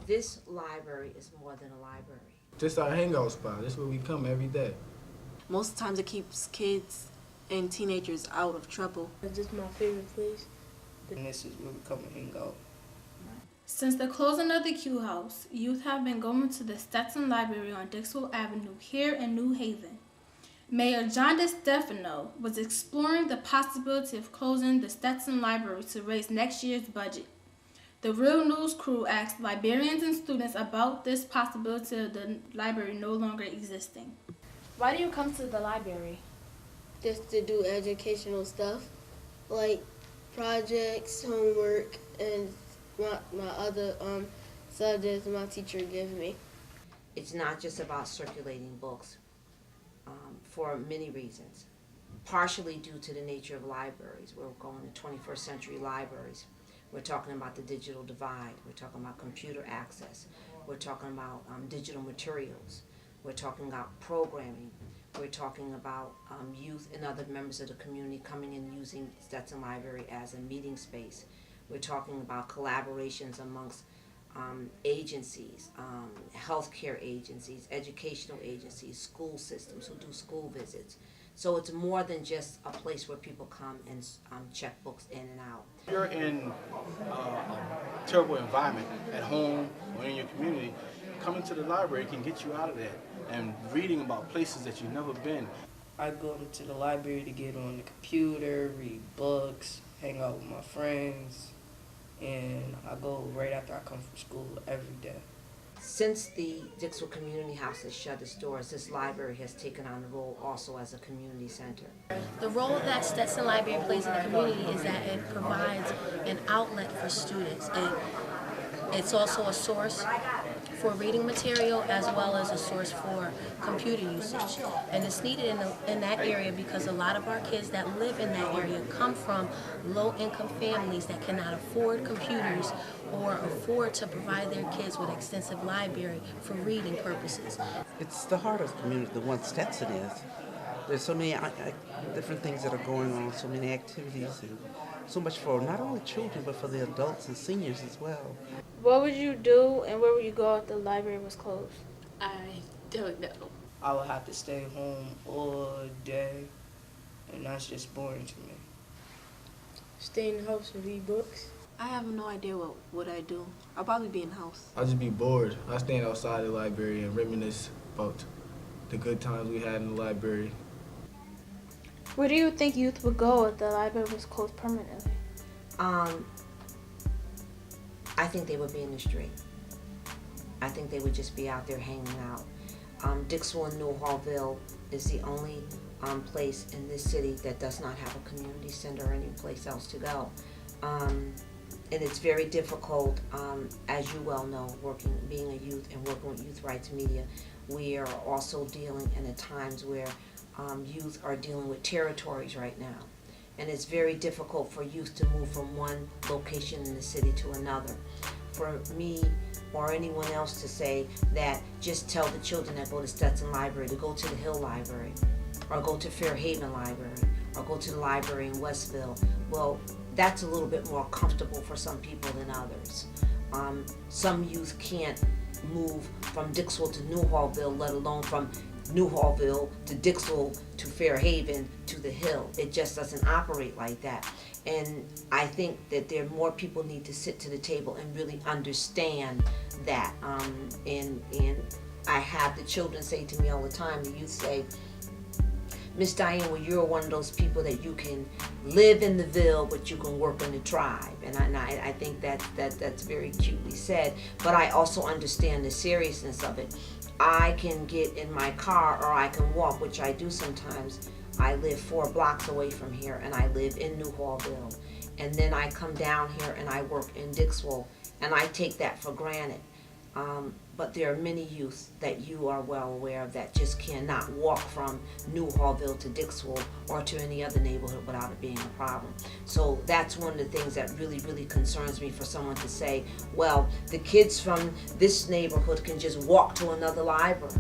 This library is more than a library. This our hangout spot. This is where we come every day. Most times it keeps kids and teenagers out of trouble. This is my favorite place. And this is where we come and hang out. Since the closing of the Q House, youth have been going to the Stetson Library on Dixwell Avenue here in New Haven. Mayor John DeStefano was exploring the possibility of closing the Stetson Library to raise next year's budget. The Real News crew asked librarians and students about this possibility of the library no longer existing. Why do you come to the library? Just to do educational stuff, like projects, homework, and my other subjects my teacher gives me. It's not just about circulating books for many reasons. Partially due to the nature of libraries. We're going to 21st century libraries. We're talking about the digital divide. We're talking about computer access. We're talking about digital materials. We're talking about programming. We're talking about youth and other members of the community coming and using Stetson Library as a meeting space. We're talking about collaborations amongst agencies, healthcare agencies, educational agencies, school systems who do school visits. So it's more than just a place where people come and check books in and out. If you're in a terrible environment at home or in your community, coming to the library can get you out of that and reading about places that you've never been. I go to the library to get on the computer, read books, hang out with my friends, and I go right after I come from school every day. Since the Dixwell Community House has shut its doors, this library has taken on the role also as a community center. The role that Stetson Library plays in the community is that it provides an outlet for students. It's also a source for reading material as well as a source for computer usage. And it's needed in that area because a lot of our kids that live in that area come from low-income families that cannot afford computers or afford to provide their kids with extensive library for reading purposes. It's the heart of the community, the one Stetson is. There's so many different things that are going on, so many activities, and so much for not only children, but for the adults and seniors as well. What would you do and where would you go if the library was closed? I don't know. I would have to stay home all day, and that's just boring to me. Stay in the house and read books. I have no idea what would I do. I'll probably be in the house. I'll just be bored. I stand outside the library and reminisce about the good times we had in the library. Where do you think youth would go if the library was closed permanently? I think they would be in the street. I think they would just be out there hanging out. Dixwell and Newhallville is the only place in this city that does not have a community center or any place else to go. And it's very difficult, as you well know, being a youth and working with Youth Rights Media. We are also dealing in times where youth are dealing with territories right now. And it's very difficult for youth to move from one location in the city to another. For me or anyone else to say that just tell the children that go to Stetson Library to go to the Hill Library or go to Fairhaven Library or go to the library in Westville, well, that's a little bit more comfortable for some people than others. Some youth can't move from Dixwell to Newhallville, let alone from Newhallville to Dixwell to Fairhaven to the Hill. It just doesn't operate like that. And I think that there more people need to sit to the table and really understand that. And I have the children say to me all the time, the youth say, Miss Diane, well, you're one of those people that you can live in the ville, but you can work in the tribe. And I think that's very cutely said. But I also understand the seriousness of it. I can get in my car or I can walk, which I do sometimes. I live 4 blocks away from here, and I live in Newhallville. And then I come down here and I work in Dixwell, and I take that for granted. But there are many youth that you are well aware of that just cannot walk from Newhallville to Dixwell or to any other neighborhood without it being a problem. So that's one of the things that really, really concerns me, for someone to say, well, the kids from this neighborhood can just walk to another library.